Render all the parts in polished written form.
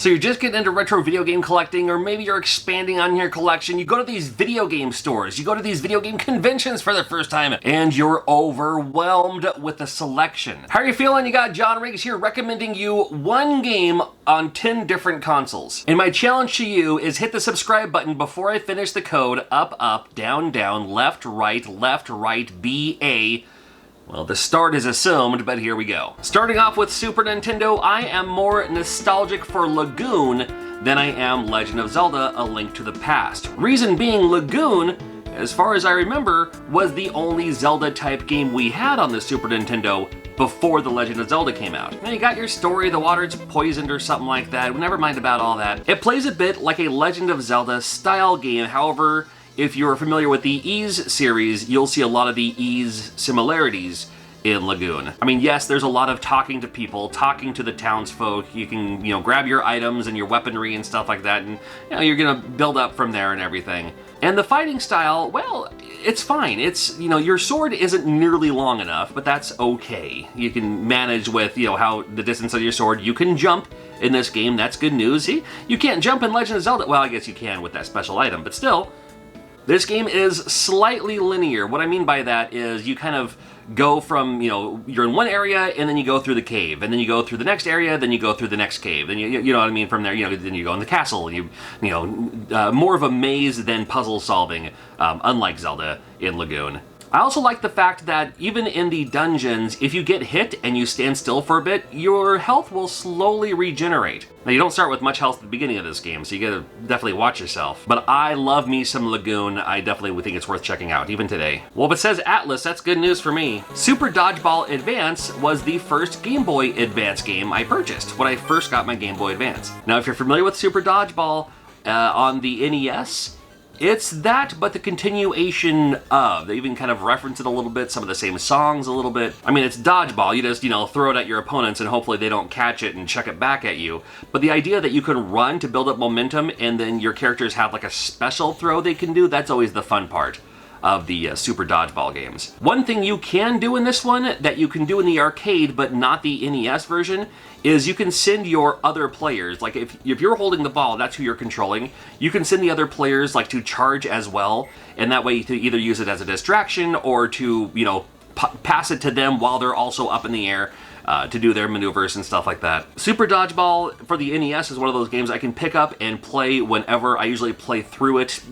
So you're just getting into retro video game collecting, or maybe you're expanding on your collection. You go to these video game stores, you go to these video game conventions for the first time, and you're overwhelmed with the selection. How are you feeling? You got John Riggs here recommending you one game on 10 different consoles. And my challenge to you is hit the subscribe button before I finish the code up, up, down, down, left, right, BA. Well, the start is assumed, but here we go. Starting off with Super Nintendo, I am more nostalgic for Lagoon than I am Legend of Zelda: A Link to the Past. Reason being, Lagoon, as far as I remember, was the only Zelda-type game we had on the Super Nintendo before The Legend of Zelda came out. Now you got your story, the water's poisoned or something like that, never mind about all that. It plays a bit like a Legend of Zelda style game, however, if you're familiar with the Ys series, you'll see a lot of the Ys similarities in Lagoon. I mean, yes, there's a lot of talking to people, talking to the townsfolk. You can, grab your items and your weaponry and stuff like that, and you're gonna build up from there and everything. And the fighting style, well, it's fine. It's, your sword isn't nearly long enough, but that's okay. You can manage with, how the distance of your sword. You can jump in this game, that's good news. See, you can't jump in Legend of Zelda. Well, I guess you can with that special item, but still, this game is slightly linear. What I mean by that is you kind of go from, you're in one area and then you go through the cave, and then you go through the next area, then you go through the next cave, then you know what I mean, from there, then you go in the castle, and more of a maze than puzzle solving, unlike Zelda in Lagoon. I also like the fact that even in the dungeons, if you get hit and you stand still for a bit, your health will slowly regenerate. Now, you don't start with much health at the beginning of this game, so you gotta definitely watch yourself. But I love me some Lagoon. I definitely would think it's worth checking out, even today. Well, if it says Atlas, that's good news for me. Super Dodgeball Advance was the first Game Boy Advance game I purchased when I first got my Game Boy Advance. Now, if you're familiar with Super Dodgeball on the NES, it's that, but the continuation of. They even kind of reference it a little bit, some of the same songs a little bit. I mean, it's dodgeball. You just, throw it at your opponents and hopefully they don't catch it and chuck it back at you. But the idea that you can run to build up momentum and then your characters have like a special throw they can do, that's always the fun part of the Super Dodgeball games. One thing you can do in this one that you can do in the arcade but not the NES version is you can send your other players, like if you're holding the ball, that's who you're controlling, you can send the other players like to charge as well, and that way to either use it as a distraction or to, pass it to them while they're also up in the air to do their maneuvers and stuff like that. Super Dodgeball for the NES is one of those games I can pick up and play whenever. I usually play through it,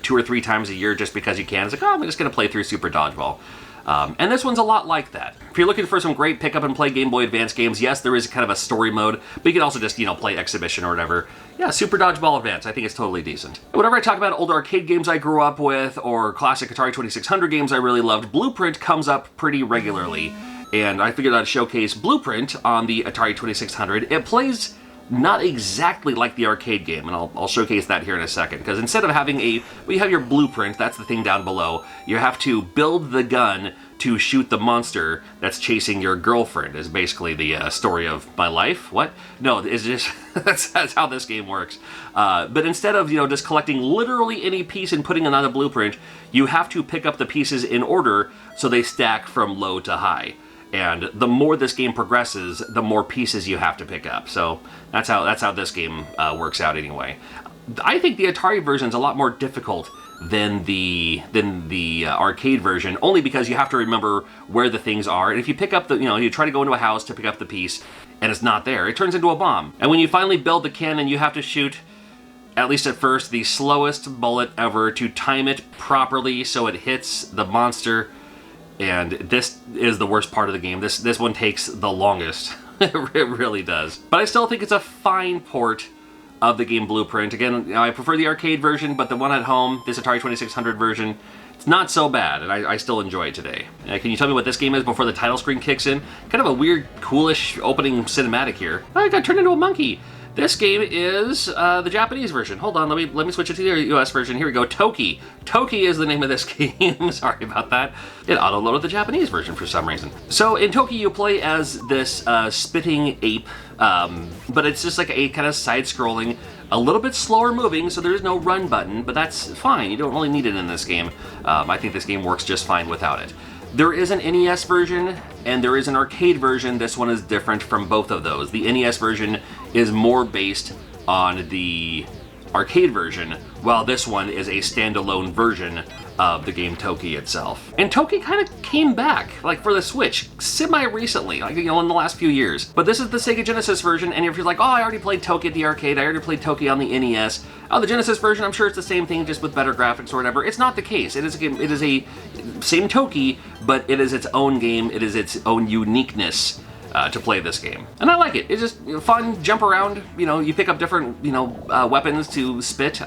2 or 3 times a year just because you can. It's like, oh, I'm just gonna play through Super Dodgeball. And this one's a lot like that. If you're looking for some great pick up and play Game Boy Advance games, yes, there is kind of a story mode, but you can also just, play Exhibition or whatever. Yeah, Super Dodgeball Advance, I think it's totally decent. Whenever I talk about old arcade games I grew up with, or classic Atari 2600 games I really loved, Blueprint comes up pretty regularly. And I figured I'd showcase Blueprint on the Atari 2600. It plays not exactly like the arcade game, and I'll showcase that here in a second, because instead of having you have your blueprint, that's the thing down below, you have to build the gun to shoot the monster that's chasing your girlfriend, is basically the story of my life. What? No, it's just, that's how this game works. But instead of, just collecting literally any piece and putting it on a blueprint, you have to pick up the pieces in order so they stack from low to high. And the more this game progresses, the more pieces you have to pick up. So that's how this game works out anyway. I think the Atari version is a lot more difficult than the arcade version, only because you have to remember where the things are. And if you pick up you try to go into a house to pick up the piece, and it's not there, it turns into a bomb. And when you finally build the cannon, you have to shoot, at least at first, the slowest bullet ever to time it properly so it hits the monster. And this is the worst part of the game. This one takes the longest. It really does. But I still think it's a fine port of the game Blueprint. Again, I prefer the arcade version, but the one at home, this Atari 2600 version, it's not so bad, and I still enjoy it today. Can you tell me what this game is before the title screen kicks in? Kind of a weird, coolish opening cinematic here. I got turned into a monkey. This game is the Japanese version. Hold on, let me switch it to the US version. Here we go, Toki. Toki is the name of this game. Sorry about that. It auto-loaded the Japanese version for some reason. So in Toki, you play as this spitting ape, but it's just like a kind of side-scrolling, a little bit slower moving, so there's no run button, but that's fine. You don't really need it in this game. I think this game works just fine without it. There is an NES version, and there is an arcade version. This one is different from both of those. The NES version is more based on the arcade version, while this one is a standalone version of the game Toki itself. And Toki kind of came back, like for the Switch, semi-recently, like, you know, in the last few years. But this is the Sega Genesis version, and if you're like, oh, I already played Toki at the arcade, I already played Toki on the NES, oh, the Genesis version, I'm sure it's the same thing, just with better graphics or whatever. It's not the case. It is a game, it is a same Toki, but it is its own game, it is its own uniqueness to play this game. And I like it. It's just, you know, fun, jump around, you know, you pick up different, you know, weapons to spit.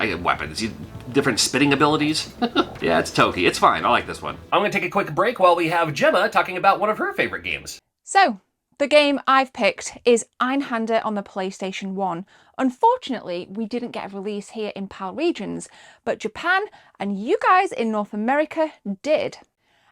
Different spitting abilities. Yeah, it's Toki. It's fine. I like this one. I'm gonna take a quick break while we have Gemma talking about one of her favorite games. So, the game I've picked is Einhander on the PlayStation 1. Unfortunately, we didn't get a release here in PAL regions, but Japan and you guys in North America did.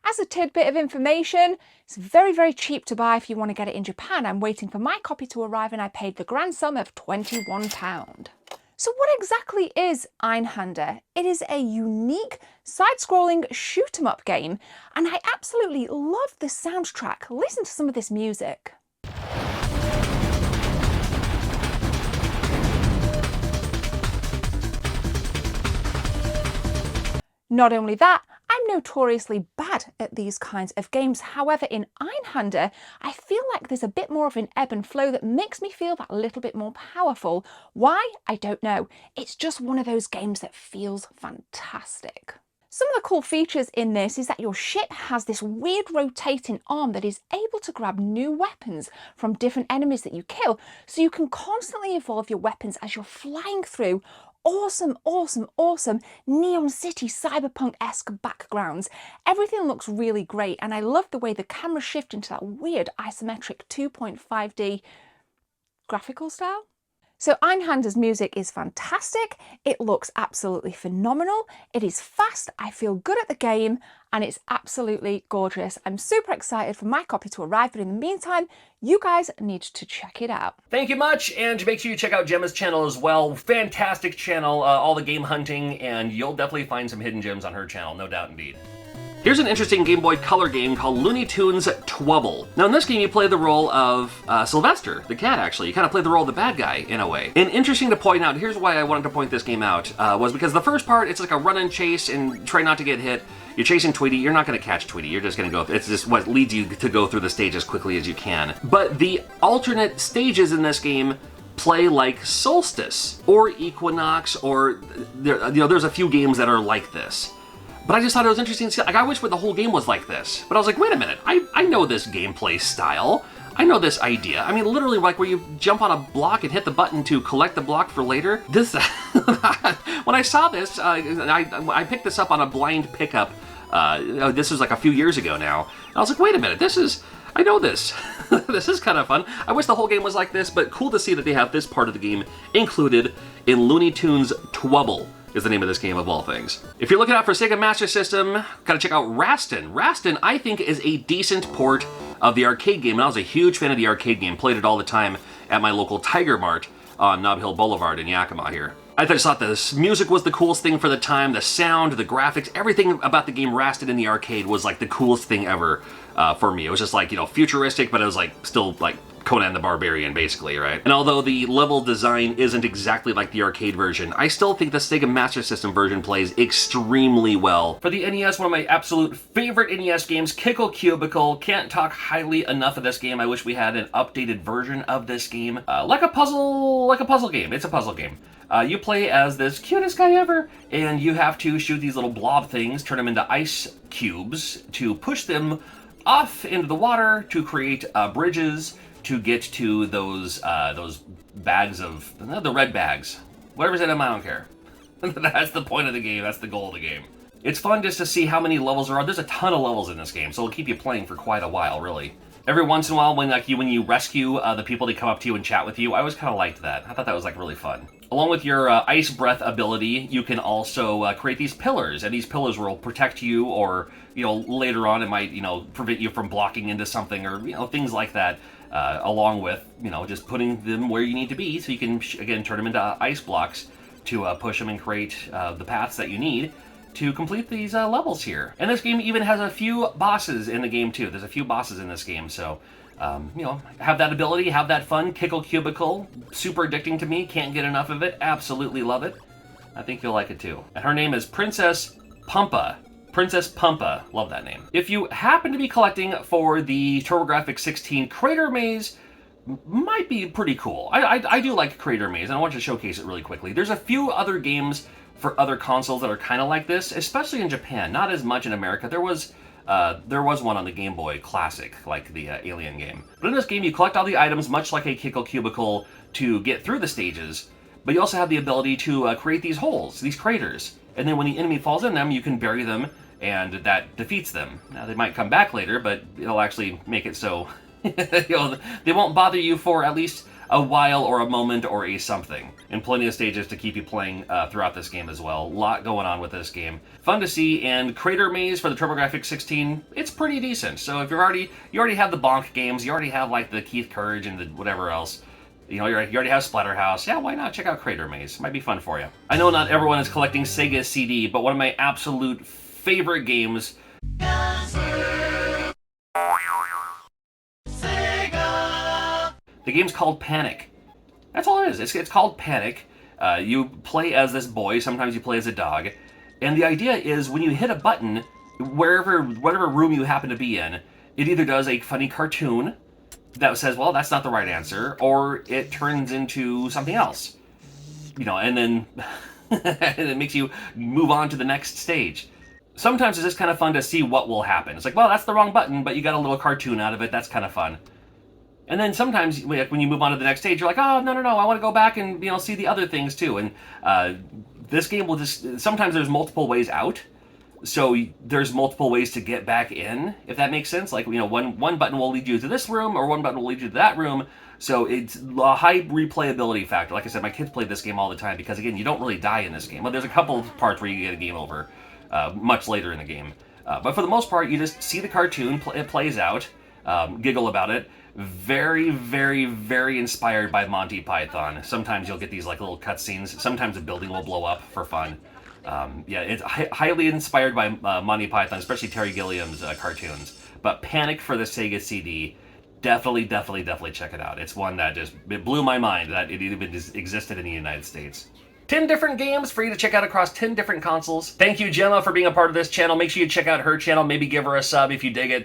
As a tidbit of information, it's very, very cheap to buy if you want to get it in Japan. I'm waiting for my copy to arrive and I paid the grand sum of £21. So what exactly is Einhander? It is a unique side-scrolling shoot-'em-up game, and I absolutely love the soundtrack. Listen to some of this music. Not only that, I'm notoriously bad at these kinds of games. However, in Einhander, I feel like there's a bit more of an ebb and flow that makes me feel that little bit more powerful. Why? I don't know. It's just one of those games that feels fantastic. Some of the cool features in this is that your ship has this weird rotating arm that is able to grab new weapons from different enemies that you kill, so you can constantly evolve your weapons as you're flying through awesome, awesome, awesome Neon City cyberpunk-esque backgrounds. Everything looks really great, and I love the way the camera shifts into that weird isometric 2.5D graphical style. So Einhander's music is fantastic, it looks absolutely phenomenal, it is fast, I feel good at the game, and it's absolutely gorgeous. I'm super excited for my copy to arrive, but in the meantime, you guys need to check it out. Thank you much, and make sure you check out Gemma's channel as well. Fantastic channel, all the game hunting, and you'll definitely find some hidden gems on her channel, no doubt indeed. Here's an interesting Game Boy Color game called Looney Tunes Twable. Now in this game you play the role of Sylvester, the cat actually. You kind of play the role of the bad guy in a way. And interesting to point out, here's why I wanted to point this game out, was because the first part, it's like a run and chase and try not to get hit. You're chasing Tweety, you're not going to catch Tweety, you're just going to go, it's just what leads you to go through the stage as quickly as you can. But the alternate stages in this game play like Solstice, or Equinox, or, there's a few games that are like this. But I just thought it was interesting to see, like, I wish the whole game was like this. But I was like, wait a minute, I know this gameplay style. I know this idea. I mean, literally, like, where you jump on a block and hit the button to collect the block for later. This, when I saw this, I picked this up on a blind pickup. This was like a few years ago now. And I was like, wait a minute, I know this. This is kind of fun. I wish the whole game was like this, but cool to see that they have this part of the game included in Looney Tunes Twable. Is the name of this game of all things. If you're looking out for Sega Master System, gotta check out Rastan. Rastan, I think, is a decent port of the arcade game, and I was a huge fan of the arcade game, played it all the time at my local Tiger Mart on Nob Hill Boulevard in Yakima here. I just thought the music was the coolest thing for the time, the sound, the graphics, everything about the game Rastan in the arcade was like the coolest thing ever for me. It was just like, you know, futuristic, but it was like still like Conan the Barbarian, basically, right? And although the level design isn't exactly like the arcade version, I still think the Sega Master System version plays extremely well. For the NES, one of my absolute favorite NES games, Kickle Cubicle. Can't talk highly enough of this game. I wish we had an updated version of this game. Like a puzzle game. It's a puzzle game. You play as this cutest guy ever, and you have to shoot these little blob things, turn them into ice cubes, to push them off into the water to create bridges, to get to those bags of, the red bags. Whatever's in them, I don't care. That's the point of the game, that's the goal of the game. It's fun just to see how many levels there are. There's a ton of levels in this game, so it'll keep you playing for quite a while, really. Every once in a while, when you rescue the people that come up to you and chat with you, I always kind of liked that. I thought that was like really fun. Along with your ice breath ability, you can also create these pillars, and these pillars will protect you, or later on it might prevent you from blocking into something, or things like that. Along with just putting them where you need to be, so you can again turn them into ice blocks to push them and create the paths that you need to complete these levels here. And this game even has a few bosses in the game too. There's a few bosses in this game, so You know, have that ability, have that fun. Kickle Cubicle, super addicting to me. Can't get enough of it. Absolutely love it. I think you'll like it too. And her name is Princess Pumpa. Princess Pumpa. Love that name. If you happen to be collecting for the TurboGrafx 16 Crater Maze, might be pretty cool. I do like Crater Maze, and I want to showcase it really quickly. There's a few other games for other consoles that are kind of like this, especially in Japan. Not as much in America. There was one on the Game Boy Classic, like the Alien game. But in this game, you collect all the items, much like a Kickle Cubicle, to get through the stages. But you also have the ability to create these holes, these craters. And then when the enemy falls in them, you can bury them, and that defeats them. Now, they might come back later, but it'll actually make it so they won't bother you for at least a while or a moment or a something. And plenty of stages to keep you playing throughout this game as well. A lot going on with this game. Fun to see, and Crater Maze for the TurboGrafx 16, it's pretty decent. So if you already have the Bonk games, you already have like the Keith Courage and the whatever else, you know, you already have Splatterhouse. Yeah, why not? Check out Crater Maze. Might be fun for you. I know not everyone is collecting Sega CD, but one of my absolute favorite games. The game's called Panic. That's all it is. It's called Panic. You play as this boy. Sometimes you play as a dog. And the idea is when you hit a button, whatever room you happen to be in, it either does a funny cartoon that says, well, that's not the right answer, or it turns into something else. You know, and then and it makes you move on to the next stage. Sometimes it's just kind of fun to see what will happen. It's like, well, that's the wrong button, but you got a little cartoon out of it. That's kind of fun. And then sometimes, when you move on to the next stage, you're like, oh, no, I want to go back and, see the other things too. And this game will just, sometimes there's multiple ways out. So there's multiple ways to get back in, if that makes sense. Like, one button will lead you to this room, or one button will lead you to that room. So it's a high replayability factor. Like I said, my kids play this game all the time because, again, you don't really die in this game. Well, there's a couple of parts where you get a game over much later in the game. But for the most part, you just see the cartoon, it plays out, giggle about it. Very, very, very inspired by Monty Python. Sometimes you'll get these like little cutscenes. Sometimes a building will blow up for fun. It's highly inspired by Monty Python, especially Terry Gilliam's cartoons. But Panic for the Sega CD, definitely check it out. It's one that it blew my mind that it even existed in the United States. 10 different games for you to check out across 10 different consoles. Thank you, Gemma, for being a part of this channel. Make sure you check out her channel. Maybe give her a sub if you dig it.